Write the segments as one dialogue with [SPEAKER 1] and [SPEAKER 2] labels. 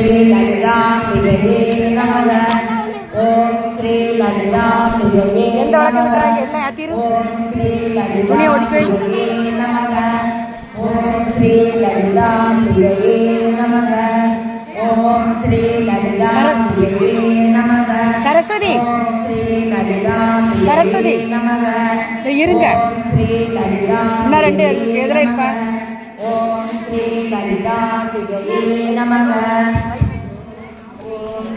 [SPEAKER 1] ஸ்ரீ லலிதாம்பிகையே நமக. ஓம் ஸ்ரீ லலிதாம்பிகையே நமக. ஓம் ஸ்ரீ லலிதாம்பிகையே நமக. ஓம் ஸ்ரீ லலிதாம்பிகையே நமக. ஓம் ஸ்ரீ லலிதாம்பிகையே நமக. சரஸ்வதி ஓம் ஸ்ரீ லலிதாம்பிகையே நமக. இருங்க ஸ்ரீ லலிதாம்பிகையே நமக. ஓம் ஸ்ரீ லலிதாம்பிகையே நமக. ஓம்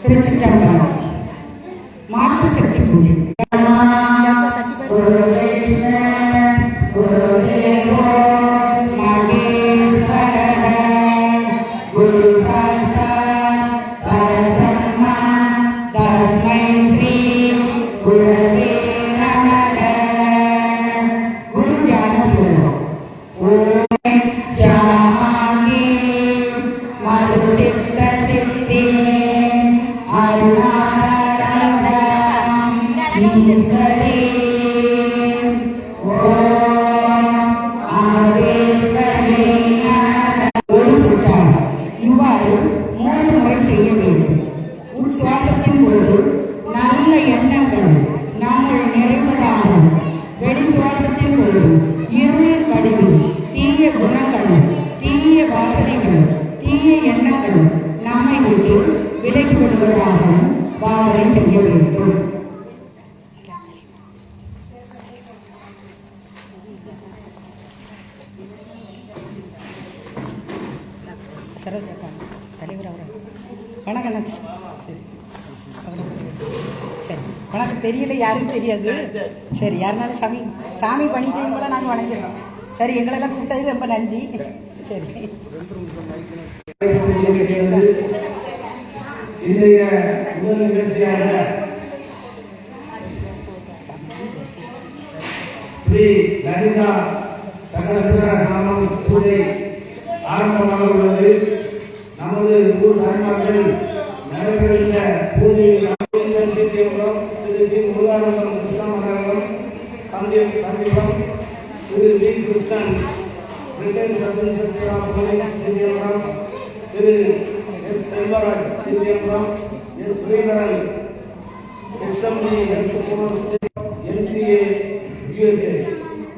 [SPEAKER 2] திருச்சிற்றம்பலம். மாற்று சக்தி பூஜை. இவ்வாறு 3 முறை செய்ய வேண்டும். உட்சுவாசத்தின் பொழுது நல்ல எண்ணங்கள் நம்முள் நிறைவதாகும். வெளி சுவாசத்தின் பொழுது இருளின் வடிவில் தீய குணங்களும் தீய வாசனைகளும் தீய எண்ணங்களும் நம்மை விட்டு விலகி விடுவதாகவும் பாவனை செய்ய வேண்டும். தலைவர் அவரை வணக்கம். சரி சரி வணக்கம். தெரியல, யாருக்கும் தெரியாது. சரி, யாருனாலும் சாமி பணி செய்யும் போல நாங்கள் வணங்கிடுறோம். சரி, எங்களெல்லாம் கூப்பிட்டது ரொம்ப நன்றி. சரி,
[SPEAKER 3] இன்றைய முதல் நிகழ்ச்சியாக ஸ்ரீ லலிதா சகஸ்ர நாமம் பூஜை ஆரம்பமாக உள்ளது. நமது ஊர் தாய்மார்கள் நடைபெறுகின்ற பூஜையில் திரு வி முருகானந்தம் கிருஷ்ணமண்டலம் கந்திபம், திரு வி கிருஷ்ணன் பிரிட்டன் சத்தியம், திரு S Selvaraj Sithiyapuram, S Sridharan SMT MCA USA,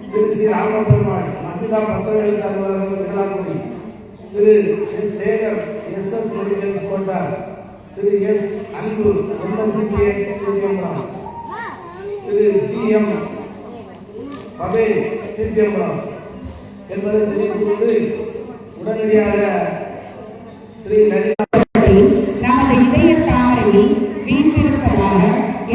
[SPEAKER 3] திரு சி ராமபெருமாள் மசிதா பத்திரங்கள் அலுவலகம், திரு எஸ் சேகர் எஸ்எஸ் மெடிக்கல் கோட்டா, திரு எஸ் அன்பு எம்எஸ்சிஏ சித்தியபுரம், திரு ஜிஎம் பவேஷ் சித்தியபுரம் என்பதை தெரிவித்துக்கொண்டு உடனடியாக ஸ்ரீ லலிதா
[SPEAKER 2] நமது இதய தாமரையில் வீட்டிருப்பதாக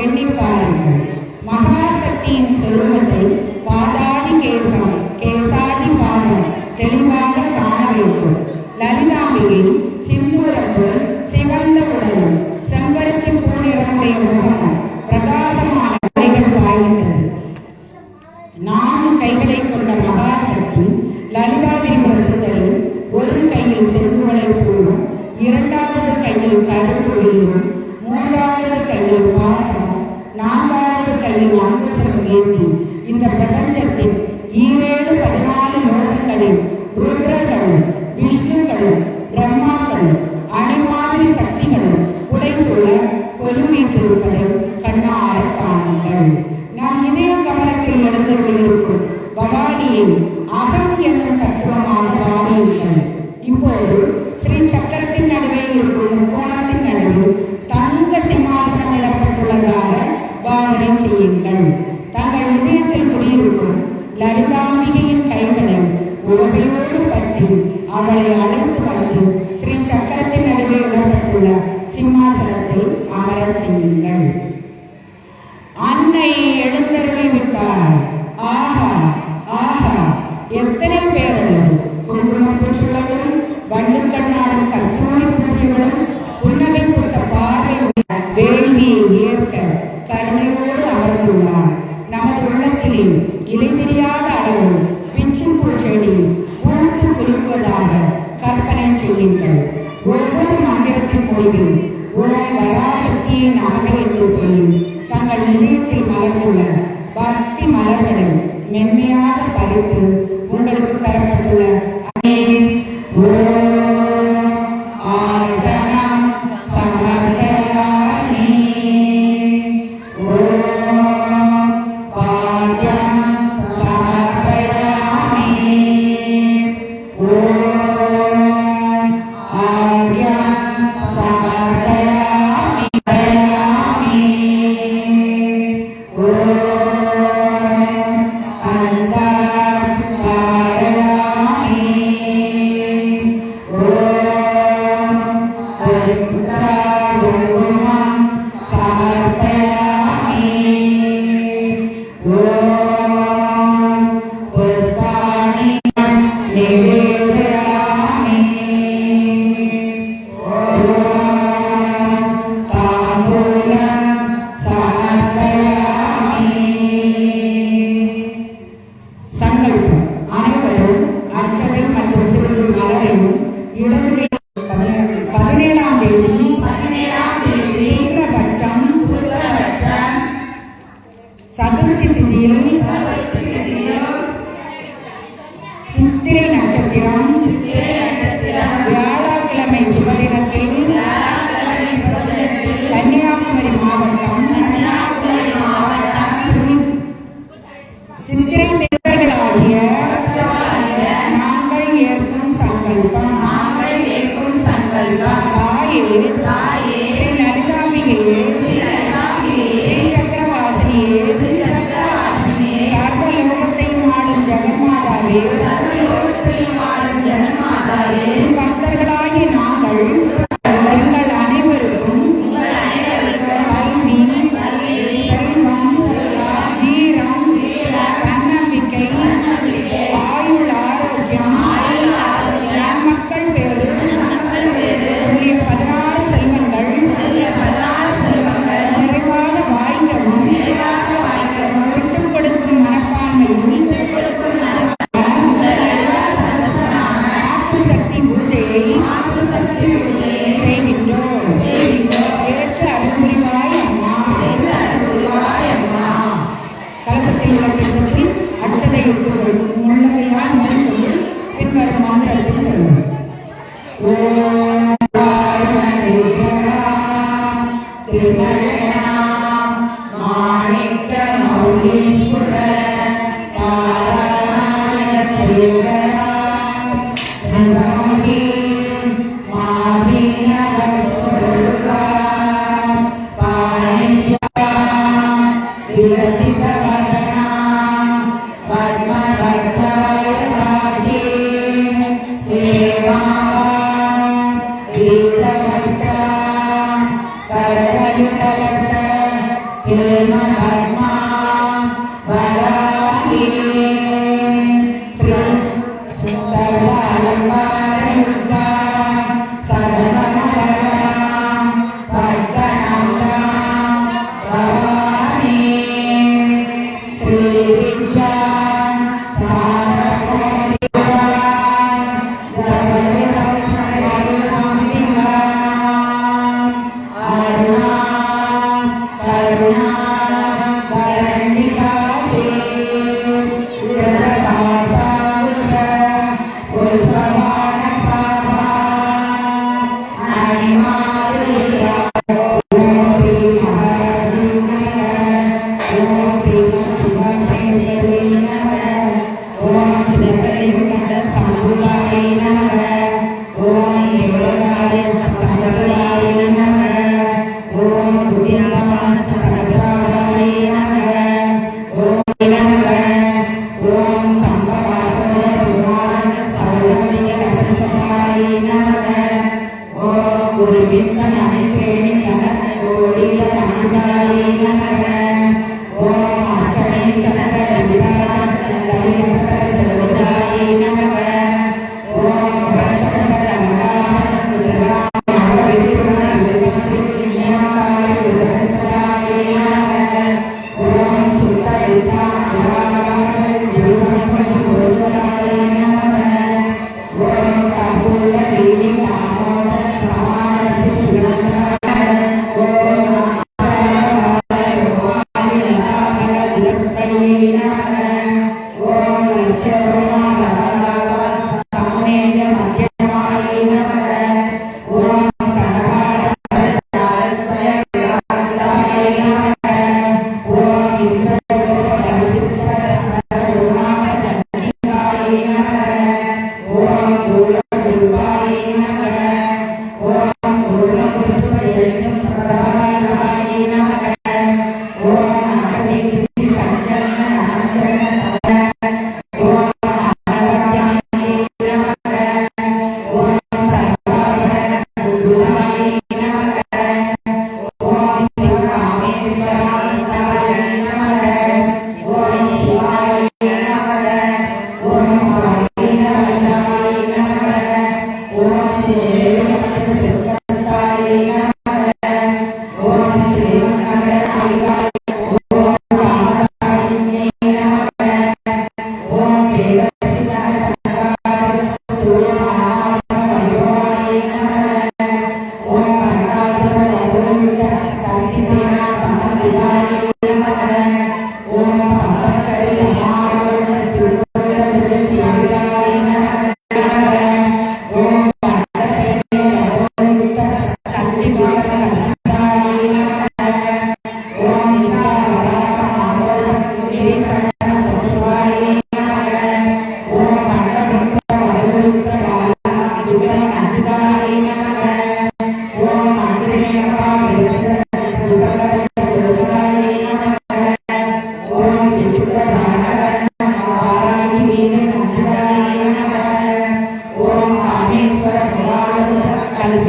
[SPEAKER 2] எண்ணி பாருங்கள். மகாசக்தியின் செல்வத்தை பாதாதி கேசம் கேசாதி பாதம் தெளிவாக காண வேண்டும். லலிதாம்பிகை சிந்தூரப்பு சிவந்த உடலும் செம்பருத்தி பூநிறமுடைய முகமும் பிரகாசமான கைகள் பாய்கின்றது. 4 கைகளை கொண்ட மகாசக்தி லலிதாதிரி சுந்தரி ஒரு கையில் செங்குவளை பூவும், 2வது கையில் கரும்புள்ளியும், 3வது கையில் பாசம், 4வது கையில் அங்குசம் ஏந்தி இந்த பிரபஞ்சத்தின் 14 லோகங்களில் ருத்ரர்களும் விஷ்ணுக்களும் பிரம்மாக்களும் அணிமாதிரி சக்திகளும் உடை சொல்ல கொலுவீட்டிருப்பதை கண்ணார காணுங்கள். நாம் இதய கமலத்தில் எழுந்தருளியிருக்கும் பவானியின் அகம் என்னும் தத்துவமான பாவியுங்கள். இப்போது ஸ்ரீ சக்கரத்தின் நடுவே இருக்கும் முக்கோணத்தின் நடுவில் தங்க சிம்மாசனம் இடப்பட்டுள்ளதாக பாவனை செய்யுங்கள். தங்கள் இதயத்தில் குடியிருக்கும் லலிதாம்பிகையின் கைகளை உலகையோடு பற்றி அவளை அழைத்து வந்து ஸ்ரீ சக்கரத்தின் நடுவே இடப்பட்டுள்ள சிம்மாசனத்தில் அமரச் செய்யுங்கள். அன்னை எழுந்தருளி விட்டாள். ஆஹா ஆஹா, எத்தனை பேர்கள் பக்தி மலர்களை மென்மையாக பறித்து உங்களுக்கு தரப்பட்டுள்ள ஆசனம் சமர்ப்பயாமி. பாத்யம் சமர்ப்பயாமி. ஆர்யம் சமர்ப்பயாமி. சங்கல்பம். அனைவரும் அர்ச்சனை மற்றும் சிறிது மலரையும் இடத்திலே 17ஆம் தேதி சுக்லபட்சம் சதுர்த்தி திதியில் சித்திரை நட்சத்திரம் வியாழக்கிழமை சுபதினத்தில் கன்னியாகுமரி மாவட்டம் சித்திரை தேவர்களாகிய நாங்கள் ஏற்கும் சங்கல்பம். தாயே ஸ்ரீ லலிதாம்பிகையே சக்கரவாசினியே சர்வலோகத்தையும் ஆளும் ஜெகன்மாதாவே பக்தர்களாகிய நாங்கள் எங்கள் அனைவருக்கும் கல்வி செல்வம் வீரம் தன்னம்பிக்கை ஆயுள் ஆரோக்கியம் மக்கள் பேரு முதலிய 16 செல்வங்கள் நிறைவாக வாய்க்கவும் விட்டுக் கொடுக்கும் மனப்பான்மையும் சக்தி பூஜையை செய்கின்றோம். ஏற்று அருள் புரிவாய் அம்மா. கலசத்தில் உள்ள பெண்கள் அச்சதை எடுத்துக் முள்ளமையால் முடிந்து பின்வரும் மந்திரத்தில் சொல்லும். மாணிக்க மௌலீஸ்வர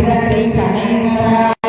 [SPEAKER 2] श्री गणेश्वराय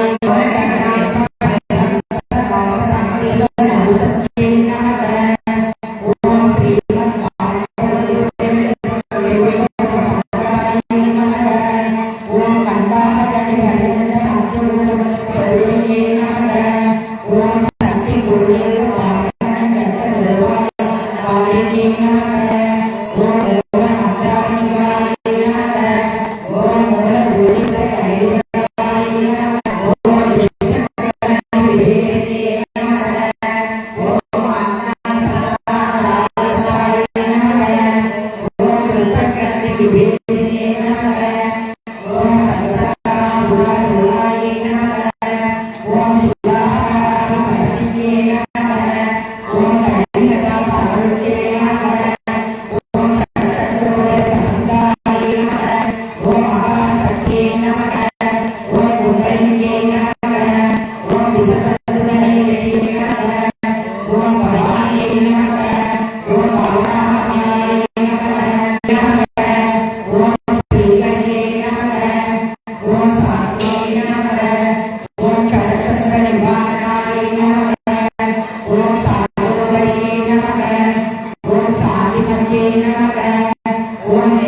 [SPEAKER 1] Om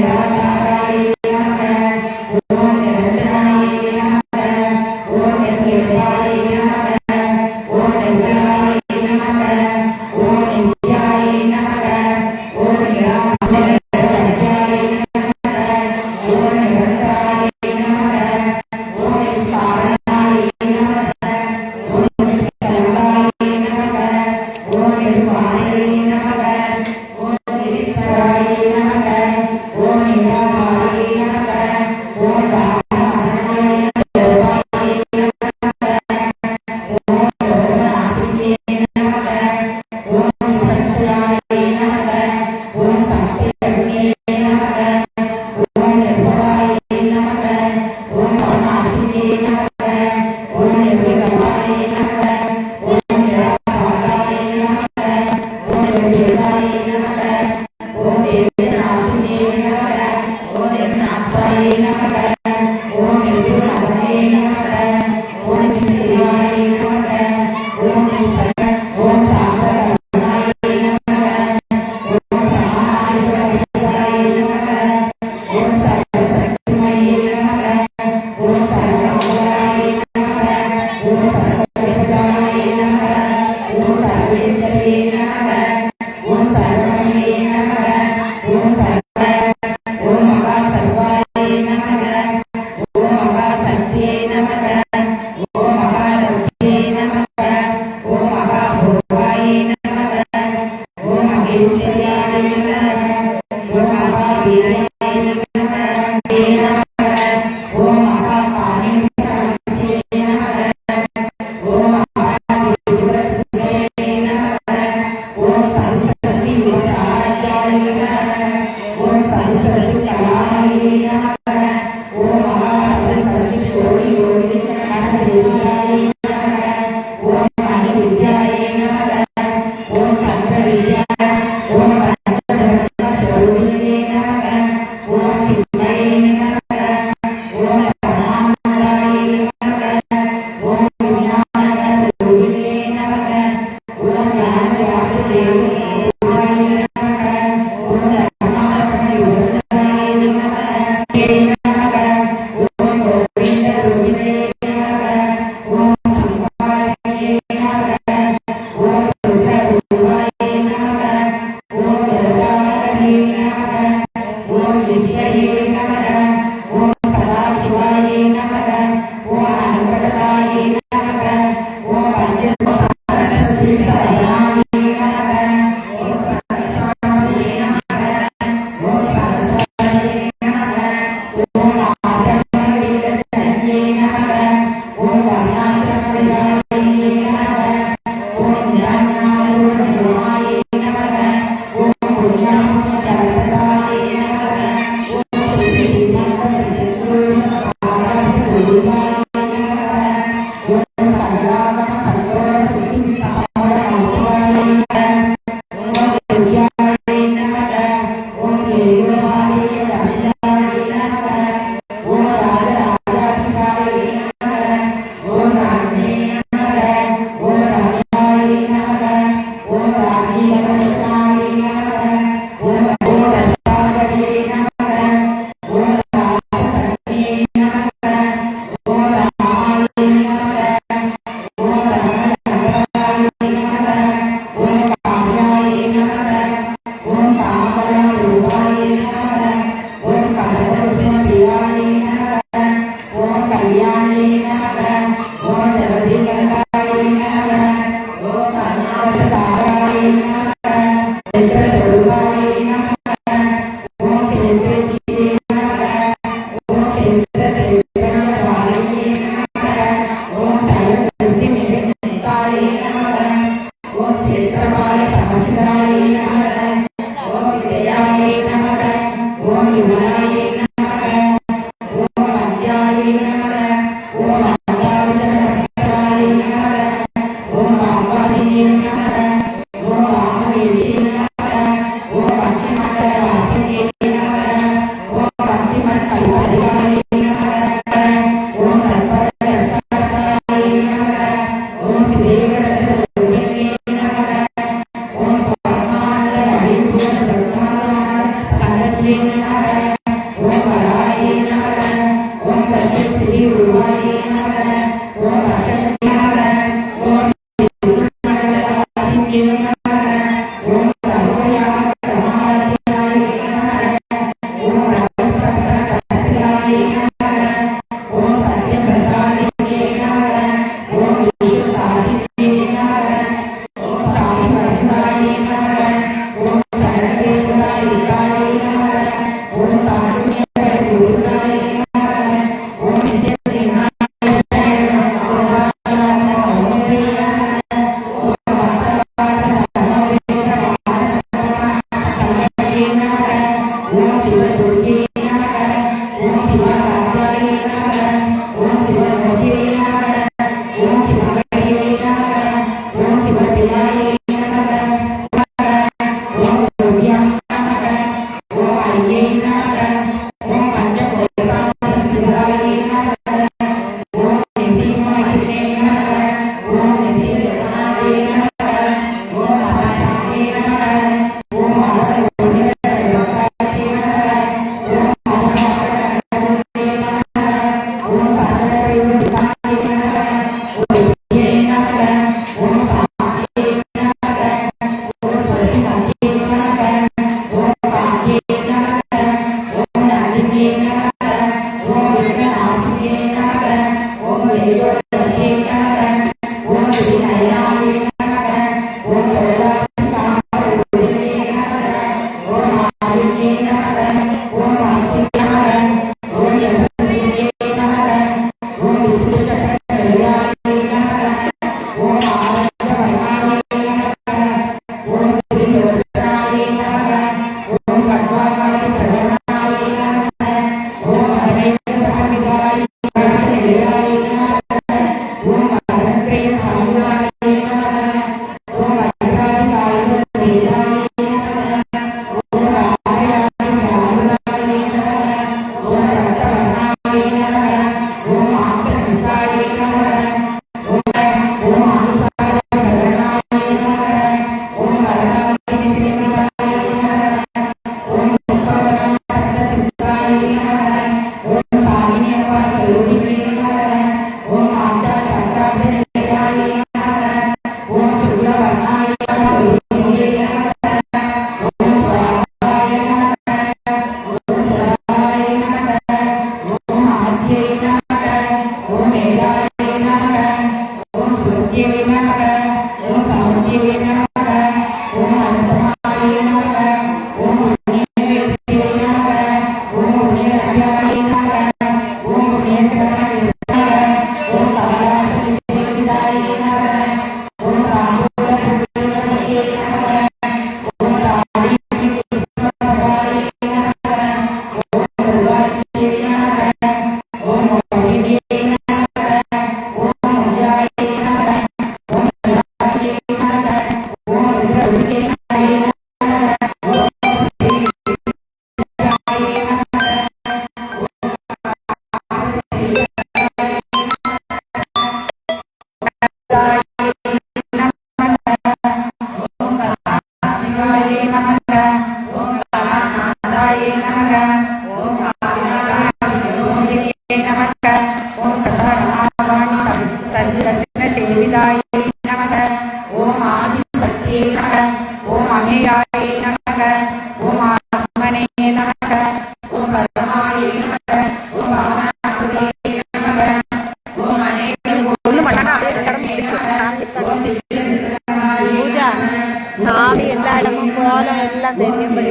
[SPEAKER 4] கோலம் எல்லாம் தெரியும்படி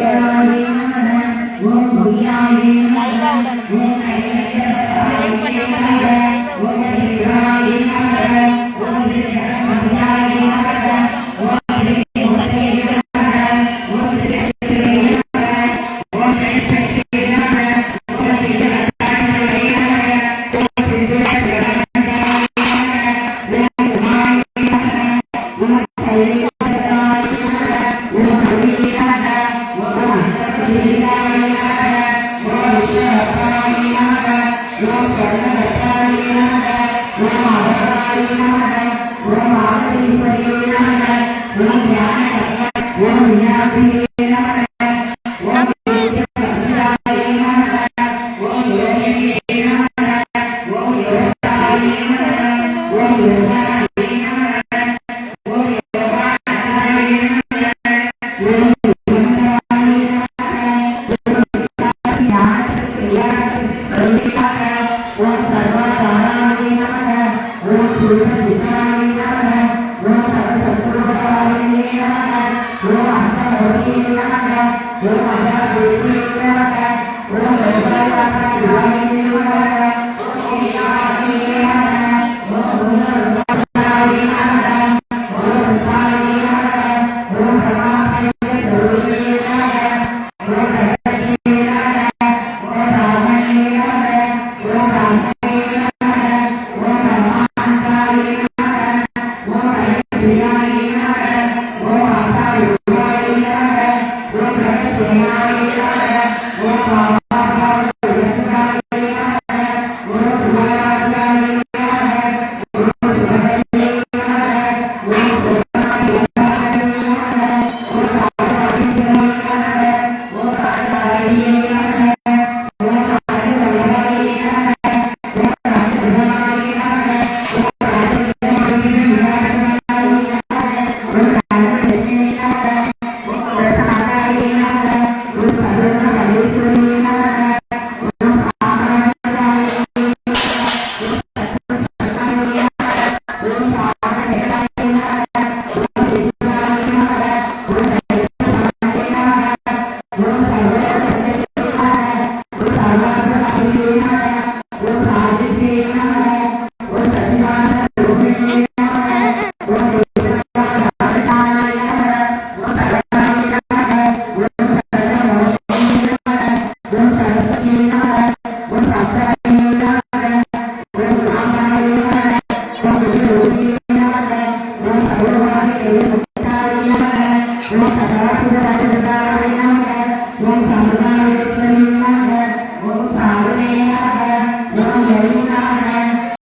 [SPEAKER 1] ஓம் சர்வ தாராய நமக ஓம் சுருட சித்தாய